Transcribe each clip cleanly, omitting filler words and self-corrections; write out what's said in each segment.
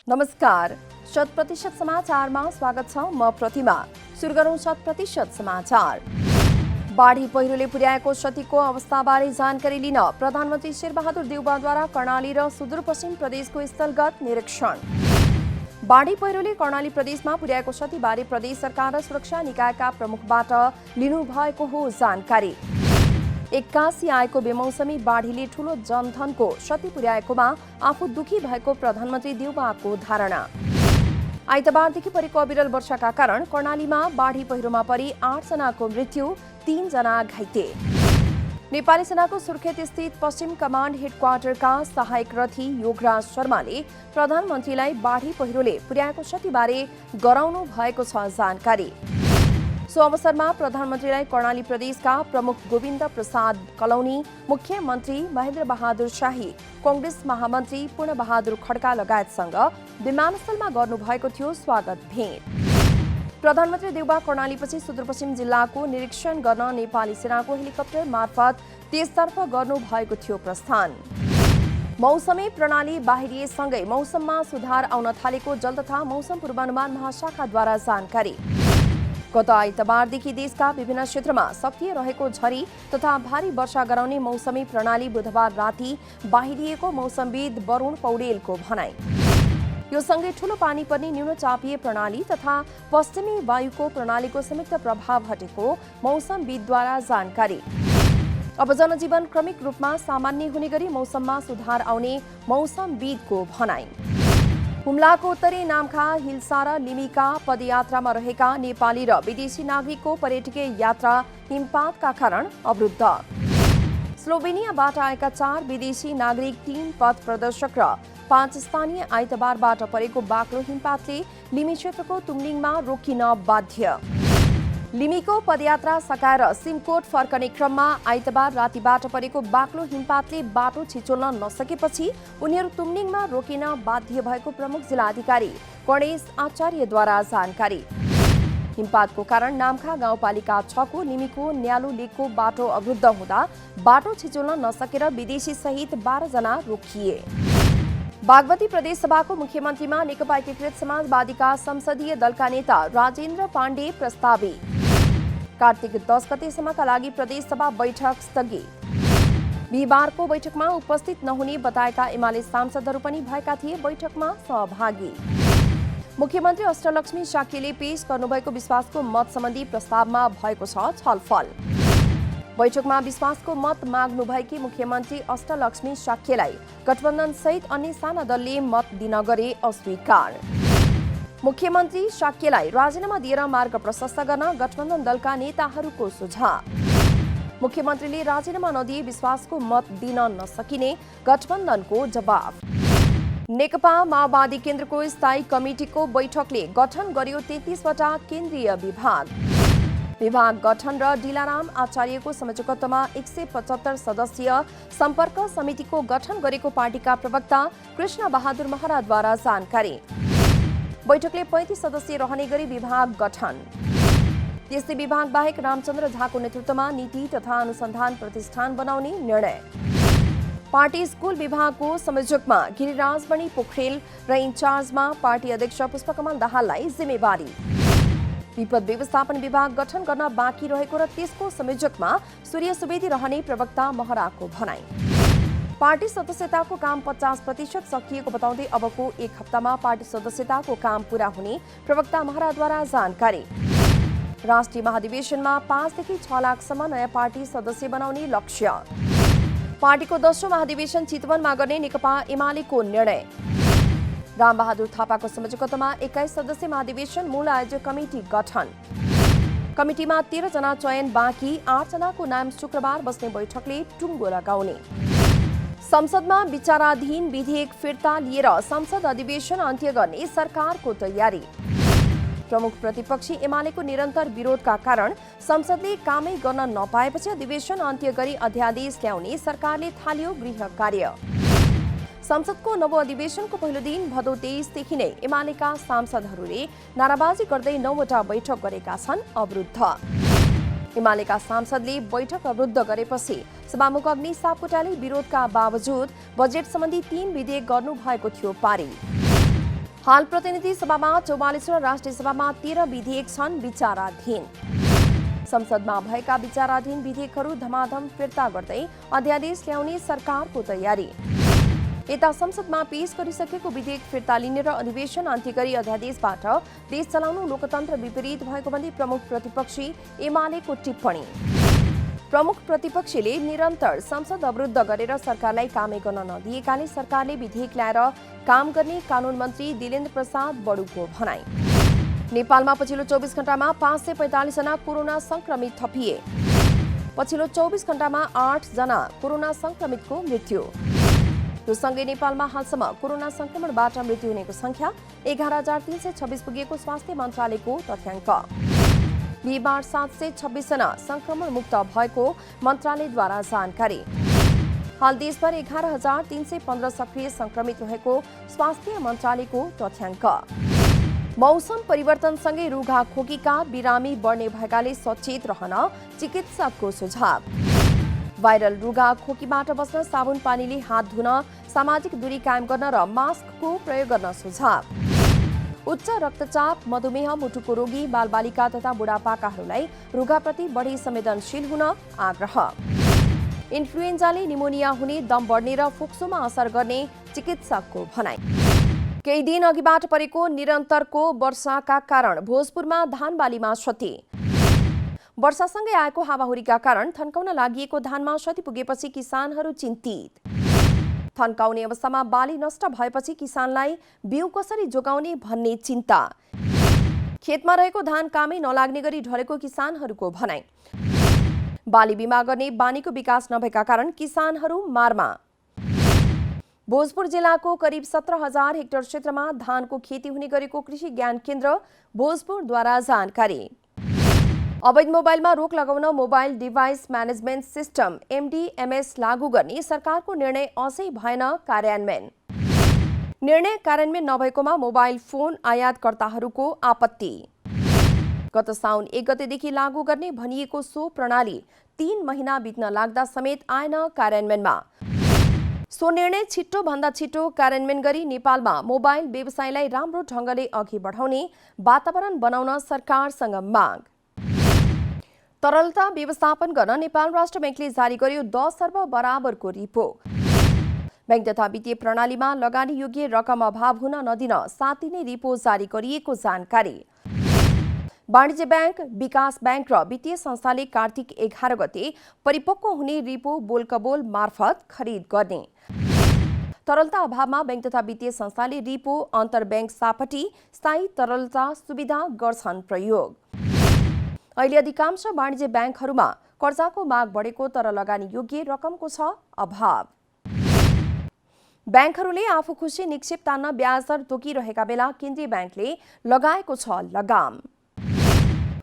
नमस्कार, 100% समाचारमा स्वागत छ। म प्रतिमा। सुरु गरौं 100% समाचार। बाढी पहिरोले पुर्याएको क्षतिको अवस्थाबारे जानकारी लिन प्रधानमन्त्री शेरबहादुर देउवाद्वारा कर्णाली र सुदूरपश्चिम प्रदेशको स्थलगत निरीक्षण। बाढी पहिरोले कर्णाली प्रदेशमा पुर्याएको क्षतिबारे प्रदेश सरकार र सुरक्षा निकायका प्रमुखबाट लिनुभएको हो जानकारी। 81 आएको बेमौसमी बाढीले ठूलो जनधनको क्षति पुर्याएकोमा आफू दुखी भएको प्रधानमन्त्री देउवाको धारणा। आइतबारदेखि परेको अविरल वर्षाका कारण कर्णालीमा बाढी पहिरोमा परि 8 जनाको मृत्यु, 3 जना घाइते। नेपाली सेनाको सुर्खेत स्थित पश्चिम कमाण्ड हेडक्वार्टरका सहायक रथी योगराज शर्माले प्रधानमन्त्रीलाई बाढी पहिरोले पुर्याएको क्षतिबारे गराउनु भएको छ जानकारी। सो अवसरमा प्रधानमन्त्रीलाई कर्णाली प्रदेशका प्रमुख गोविन्द प्रसाद कलौनी, मुख्यमन्त्री महेन्द्र बहादुर शाही, कांग्रेस महामन्त्री पूर्ण बहादुर खड्का लगायतसँग विमानस्थलमा गर्नुभएको थियो स्वागत भेट। प्रधानमन्त्री देउवा कर्णालीपछि सुदूरपश्चिम जिल्लाको निरीक्षण गर्न नेपाली सेनाको हेलिकप्टर मार्फत त्यसतर्फ गर्नुभएको थियो प्रस्थान। मौसमी प्रणाली बाहिरिएसँगै मौसममा सुधार आउन थालेको जल तथा मौसम पूर्वानुमान महाशाखाद्वारा जानकारी। गत आइतबारदेखि देशका विभिन्न क्षेत्रमा सक्रिय रहेको झरी तथा भारी वर्षा गराउने मौसमी प्रणाली बुधबार राति बाहिरिएको मौसमविद वरुण पौडेलको भनाई। यो सँगै ठूलो पानी पर्ने न्यूनचापीय प्रणाली तथा पश्चिमी वायुको प्रणालीको संयुक्त प्रभाव हटेको मौसमविदद्वारा जानकारी। अब जनजीवन क्रमिक रूपमा सामान्य हुने गरी मौसममा सुधार आउने मौसमविदको भनाई। हुम्लाको उत्तरी नामखा, हिल्सा र लिमिका पदयात्रामा रहेका नेपाली र विदेशी नागरिकको पर्यटकीय यात्रा हिमपातका कारण अवरुद्ध। स्लोभेनियाबाट आएका 4 विदेशी नागरिक, 3 पथ प्रदर्शक र 5 स्थानीय आइतबारबाट परेको बाक्लो हिमपातले लिमी क्षेत्रको तुमलिङमा रोकिन बाध्य। लिमीको पदयात्रा सकाएर सिमकोट फर्कने क्रममा आइतबार रातिबाट परेको बाक्लो हिमपातले बाटो छिचोल्न नसकेपछि उनीहरू तुमलिङमा रोकिन बाध्य भएको प्रमुख जिल्लाधिकारी गणेश आचार्यद्वारा जानकारी। हिमपातको कारण नामखा गाउँपालिका 6 को लिमीको न्यालो लेकको बाटो अवरुद्ध हुँदा बाटो छिचोल्न नसकेर विदेशी सहित 12 जना रोकिए। बागमती प्रदेश सभाको मुख्यमन्त्रीमा नेकपा एकीकृत समाजवादीका संसदीय दलका नेता राजेन्द्र पाण्डे प्रस्तावित। कार्तिक 10 गतेसम्मका लागि प्रदेश सभा बैठक स्थगित। बिहिबारको बैठकमा उपस्थित नहुने बताएका एमाले सांसदहरू पनि भएका थिए बैठकमा सहभागी। मुख्यमन्त्री अष्टलक्ष्मी शाक्यले पेश गर्नुभएको विश्वासको मत सम्बन्धी प्रस्तावमा भएको छ छलफल। बैठकमा विश्वासको मत माग्नुभएकी मुख्यमन्त्री अष्टलक्ष्मी शाक्यलाई गठबन्धन सहित अन्य साना दलले मत दिन गरे अस्वीकार। मुख्यमन्त्री शाक्यलाई राजीनामा दिएर मार्ग प्रशस्त गर्न गठबन्धन दलका नेताहरूको सुझाव। मुख्यमन्त्रीले राजीनामा नदिए विश्वासको मत दिन नसकिने गठबन्धनको जवाफ। नेकपा माओवादी केन्द्रको स्थायी कमिटिको बैठकले गठन गर्यो 33 वटा केन्द्रीय विभाग गठन र डिलाराम आचार्यको संयोजकत्वमा 175 सदस्यीय सम्पर्क समितिको गठन गरेको पार्टीका प्रवक्ता कृष्ण बहादुर महराद्वारा जानकारी। बैठकले 35 सदस्य रहने गरी विभाग गठन। त्यस्तै विभाग बाहेक रामचन्द्र झाको नेतृत्वमा नीति तथा अनुसन्धान प्रतिष्ठान बनाउने निर्णय। पार्टी स्कुल विभागको संयोजकमा गिरिराज मणि पोखरेल र इन्चार्जमा पार्टी अध्यक्ष पुष्पकमल दाहाललाई जिम्मेवारी। विपद व्यवस्थापन विभाग गठन गर्न बाँकी रहेको र त्यसको संयोजकमा सूर्य सुवेदी रहने प्रवक्ता महराको भनाई। पार्टी सदस्यताको काम 50% सकिएको बताउँदै अबको 1 हप्तामा पार्टी सदस्यताको काम पूरा हुने प्रवक्ता महराद्वारा जानकारी। राष्ट्रिय महाधिवेशनमा 5 देखि 6 लाखसम्म नयाँ पार्टी सदस्य बनाउने लक्ष्य। पार्टीको 10औं महाधिवेशन चितवनमा गर्ने नेकपा एमालेको निर्णय। रामबहादुर थापाको संयोजकत्वमा 21 सदस्य महाधिवेशन मूल आयोजक कमिटी गठन। कमिटीमा 13 जना चयन बाँकी, 8 जनाको नाम शुक्रबार बस्ने बैठकले टुङ्गो लगाउने। संसदमा विचाराधीन विधेयक फिर्ता लिएर संसद अधिवेशन अन्त्य गर्ने सरकारको तयारी। प्रमुख प्रतिपक्षी एमालेको निरन्तर विरोधका कारण संसदले कामै गर्न नपाएपछि अधिवेशन अन्त्य गरी अध्यादेश ल्याउने सरकारले थाल्यो गृह कार्य। संसदको नव अधिवेशनको पहिलो दिन भदौ 23 देखि नै एमालेका सांसदहरूले नाराबाजी गर्दै 9 वटा बैठक गरेका छन् अवरुद्ध। एमालेका सांसदले बैठक अवरुद्ध गरेपछि सभामुख अग्नि सापकोटाले विरोधका बावजुद बजेट सम्बन्धी 3 विधेयक गर्नुभएको थियो पारित। हाल प्रतिनिधि सभामा 44 र राष्ट्रिय सभामा 13 विधेयक छन् विचाराधीन। संसदमा भएका विचाराधीन विधेयकहरू धमाधम फिर्ता गर्दै अध्यादेश ल्याउने सरकारको तयारी। यता संसदमा पेश गरिसकेको विधेयक फिर्ता लिने र अधिवेशन अन्त्य गरी अध्यादेशबाट देश चलाउनु लोकतन्त्र विपरीत भएको भन्दै प्रमुख प्रतिपक्षी एमालेको टिप्पणी। प्रमुख प्रतिपक्षीले निरन्तर संसद अवरुद्ध गरेर सरकारलाई कामै गर्न नदिएकाले सरकारले विधेयक ल्याएर काम गर्ने कानून मन्त्री दिलेन्द्र प्रसाद बडुको भनाई। नेपालमा पछिल्लो 24 घण्टामा 545 जना कोरोना संक्रमित थपिए। पछिल्लो 24 घण्टामा 8 जना कोरोना संक्रमितको मृत्यु। यो सँगै नेपालमा हालसम्म कोरोना संक्रमणबाट मृत्यु हुनेको संख्या 11,326 पुगेको स्वास्थ्य मन्त्रालयको तथ्याङ्क। बिहिबार 726 जना संक्रमण मुक्त भएको मन्त्रालयद्वारा जानकारी। हाल देशभर 11,315 सक्रिय संक्रमित रहेको स्वास्थ्य मन्त्रालयको तथ्याङ्क। मौसम परिवर्तनसँगै रुघा खोकीका बिरामी बढ्ने भएकाले सचेत रहन चिकित्सकको सुझाव। भाइरल रुघा खोकीबाट बस्न साबुन पानीले हात धुन, सामाजिक दूरी कायम गर्न र मास्कको प्रयोग गर्न सुझाव। उच्च रक्तचाप, मधुमेह, मुटुको रोगी, बालबालिका तथा बुढापाकाहरूलाई रुघाप्रति बढी संवेदनशील हुन आग्रह। इन्फ्लुएन्जाले निमोनिया हुने, दम बढ्ने र फोक्सोमा असर गर्ने चिकित्सकको भनाई। केही दिन अघिबाट परेको निरन्तरको वर्षाका कारण भोजपुरमा धान बालीमा क्षति। वर्षासँगै आएको हावाहुरीका कारण थन्काउन लागिएको धानमा क्षति पुगेपछि किसानहरू चिन्तित। थन्काउने अवस्थामा बाली नष्ट भएपछि किसानलाई बिउ कसरी जोगाउने भन्ने चिन्ता। खेतमा रहेको धान कामै नलाग्ने गरी ढलेको किसानहरूको भनाई। बाली बिमा गर्ने बानीको विकास नभएका कारण किसानहरू मारमा। भोजपुर जिल्लाको करिब 17,000 हेक्टर क्षेत्रमा धानको खेती हुने गरेको कृषि ज्ञान केन्द्र भोजपुरद्वारा जानकारी। अवैध मोबाइलमा रोक लगाउन mobile device management system MDMS लागू गर्ने सरकारको निर्णय अझै भएन कार्यान्वयन। निर्णय कार्यान्वयन नभएकोमा मोबाइल फोन आयातकर्ताहरूको आपत्ति। गत साउन 1 गतेदेखि लागू गर्ने भनिएको सो प्रणाली 3 महिना बित्न लाग्दा समेत आएन कार्यान्वयनमा। सो निर्णय छिट्टो भन्दा छिट्टो कार्यान्वयन गरी नेपालमा मोबाइल व्यवसायलाई राम्रो ढङ्गले अघि बढाउने वातावरण बनाउन सरकारसँग माग। तरलता व्यवस्थापन गर्न नेपाल राष्ट्र ब्याङ्कले जारी गर्यो 10 अर्ब बराबरको रिपो। ब्याङ्क तथा वित्तीय प्रणालीमा लगानी योग्य रकम अभाव हुन नदिन 7 दिने रिपो जारी गरिएको जानकारी। वाणिज्य ब्याङ्क, विकास ब्याङ्क र वित्तीय संस्थाले कार्तिक 11 गते परिपक्व हुने रिपो बोलकबोल मार्फत खरिद गर्ने। तरलता अभावमा ब्याङ्क तथा वित्तीय संस्थाले रिपो अन्तर्ब्याङ्क सापटी स्थायी तरलता सुविधा गर्छन् प्रयोग। अहिले अधिकांश वाणिज्य ब्याङ्कहरूमा कर्जाको माग बढेको तर लगानी योग्य रकमको छ अभाव। ब्याङ्कहरूले आफू खुसी निक्षेप तान्न ब्याज दर तोकिरहेका बेला केन्द्रीय ब्याङ्कले लगाएको छ लगाम।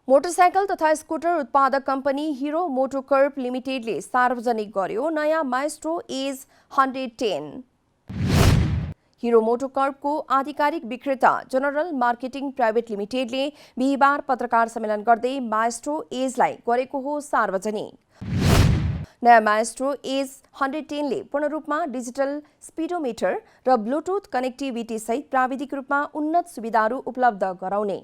मोटरसाइकल तथा स्कुटर उत्पादक कम्पनी हिरो मोटोकर्प लिमिटेडले सार्वजनिक गर्यो नयाँ माइस्ट्रो एज 110। हिरो मोटोकर्पको आधिकारिक विक्रेता जनरल मार्केटिङ प्राइभेट लिमिटेडले बिहिबार पत्रकार सम्मेलन गर्दै माइस्ट्रो एजलाई गरेको हो सार्वजनिक। नयाँ माइस्ट्रो एज 110 ले पूर्ण रूपमा डिजिटल स्पिडोमिटर र ब्लुटुथ कनेक्टिभिटी सहित प्राविधिक रूपमा उन्नत सुविधाहरू उपलब्ध गराउने।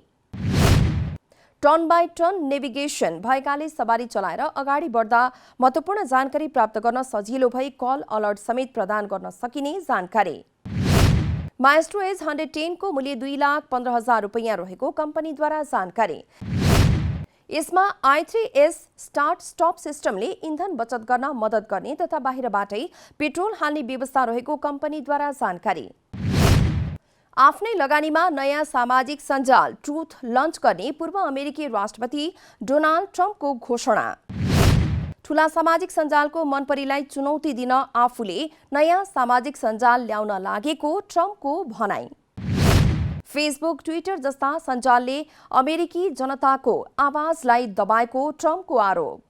टर्न बाई टर्न नेभिगेसन भएकाले सवारी चलाएर अगाडि बढ्दा महत्त्वपूर्ण जानकारी प्राप्त गर्न सजिलो भई कल अलर्ट समेत प्रदान गर्न सकिने जानकारी। माइस्ट्रो एज 110 को मूल्य 2,15,000 रुपैयाँ रहेको कम्पनीद्वारा जानकारी। यसमा i3S स्टार्ट स्टप सिस्टमले इन्धन बचत गर्न मद्दत गर्ने तथा बाहिरबाटै पेट्रोल हाल्ने व्यवस्था रहेको कम्पनीद्वारा जानकारी। आफ्नै लगानीमा नयाँ सामाजिक सञ्जाल ट्रुथ लन्च गर्ने पूर्व अमेरिकी राष्ट्रपति डोनाल्ड ट्रम्पको घोषणा। ठूला सामाजिक सञ्जालको मनपरीलाई चुनौती दिन आफूले नयाँ सामाजिक सञ्जाल ल्याउन लागेको ट्रम्पको भनाई। फेसबुक, ट्विटर जस्ता सञ्जालले अमेरिकी जनताको आवाजलाई दबाएको ट्रम्पको आरोप।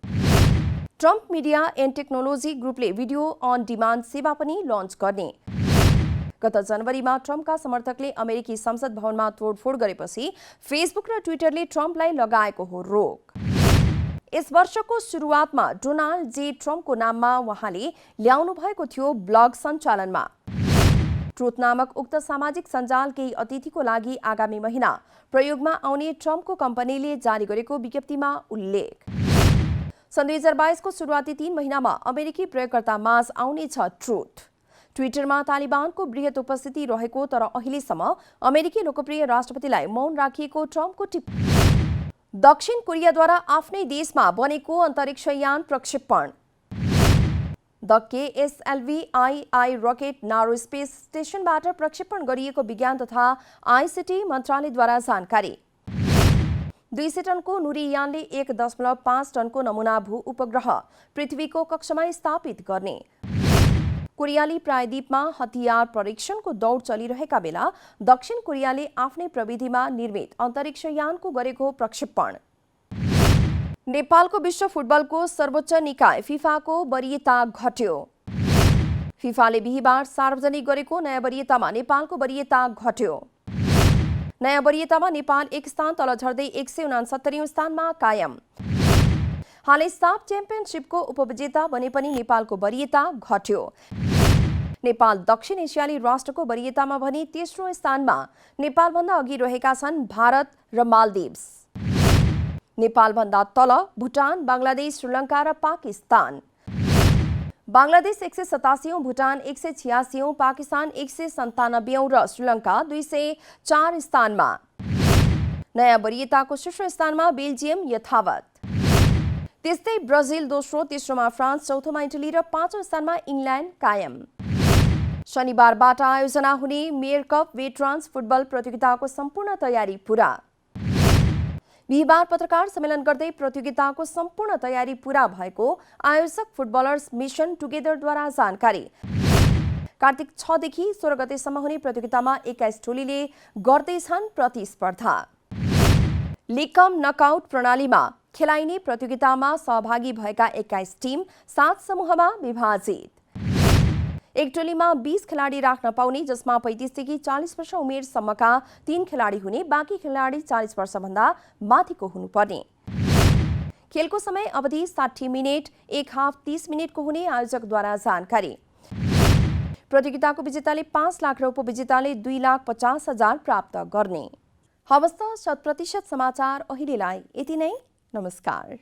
Trump media and technology ग्रुपले video on demand सेवा पनि लन्च गर्ने। गत जनवरीमा ट्रम्पका समर्थकले अमेरिकी संसद भवनमा तोडफोड गरेपछि फेसबुक र ट्विटरले ट्रम्पलाई लगाएको हो रोक। यस वर्षको सुरुवातमा डोनाल्ड जे ट्रम्पको नाममा उहाँले ल्याउनु भएको थियो ब्लग सञ्चालनमा। ट्रुथ नामक उक्त सामाजिक सञ्जाल केही अतिथिको लागि आगामी महिना प्रयोगमा आउने ट्रम्पको कम्पनीले जारी गरेको विज्ञप्तिमा उल्लेख। सन् 2022 को सुरुवाती 3 महिनामा अमेरिकी प्रयोगकर्तामाझ आउनेछ ट्रुथ। ट्विटरमा तालिबानको बृहत उपस्थिति रहेको तर अहिलेसम्म अमेरिकी लोकप्रिय राष्ट्रपतिलाई मौन राखिएको ट्रम्पको टिप्पणी। दक्षिण कोरियाद्वारा आफ्नै देशमा बनेको अन्तरिक्ष यान प्रक्षेपण। The KSLV-II rocket narrow space स्टेशनबाट प्रक्षेपण गरिएको विज्ञान तथा आईसीटी मन्त्रालयद्वारा जानकारी। 200 टनको नुरी यानले 1.5 टनको नमुना भू उपग्रह पृथ्वीको कक्षमा स्थापित गर्ने। कोरियाली प्रायद्वीपमा हतियार परीक्षणको दौड चलिरहेका बेला दक्षिण कोरियाले आफ्नै प्रविधिमा निर्मित अन्तरिक्ष यानको गरेको प्रक्षेपण। नेपालको विश्व फुटबलको सर्वोच्च निकाय फिफाको वरियता घट्यो। फिफाले बिहीबार सार्वजनिक गरेको नयाँ वरियतामा नेपालको वरियता घट्यो। नयाँ वरियतामा नेपाल 1 स्थान तल झर्दै 169औं स्थानमा कायम। हालै साफ च्याम्पियनसिपको उपविजेता बने पनि नेपालको वरियता घट्यो। नेपाल दक्षिण एसियाली राष्ट्रको वरियतामा भने तेस्रो स्थानमा। नेपालभन्दा अघि रहेका छन् भारत र मालदिभ्स। नेपालभन्दा तल भुटान, बङ्गलादेश, श्रीलङ्का र पाकिस्तान। बङ्गलादेश 187औं, भुटान 186औं, पाकिस्तान 197औं र श्रीलङ्का 204 स्थानमा। नयाँ वरियताको शीर्ष स्थानमा बेल्जियम यथावत। त्यस्तै ब्राजिल दोस्रो, तेस्रोमा फ्रान्स, चौथोमा इटली र 5औं स्थानमा इङ्ल्यान्ड कायम। शनिबारबाट आयोजना हुने मेयर कप वेटरन्स फुटबल प्रतियोगिताको सम्पूर्ण तयारी पूरा। बिहीबार पत्रकार सम्मेलन गर्दै प्रतियोगिताको सम्पूर्ण तयारी पूरा भएको आयोजक फुटबलर्स मिशन टुगेदरद्वारा जानकारी। कार्तिक 6 देखि 16 गतेसम्म हुने प्रतियोगितामा 21 टोलीले गर्दैछन् प्रतिस्पर्धा। लिग कम नकआउट प्रणालीमा खेलाइने प्रतियोगितामा सहभागी भएका 21 टिम 7 समूहमा विभाजित। एक टोलीमा 20 खेलाडी राख्न पाउने, जसमा 35 देखि 40 वर्ष उमेरसम्मका 3 खेलाडी हुने, बाँकी खेलाडी 40 वर्षभन्दा माथिको हुनुपर्ने। खेलको समय अवधि 60 मिनेट, एक हाफ 30 मिनेटको हुने आयोजकद्वारा जानकारी। प्रतियोगिताको विजेताले 5 लाख र उपविजेताले 2,50,000 प्राप्त गर्ने। हवस् त 100% समाचार अहिलेलाई यति नै। नमस्कार।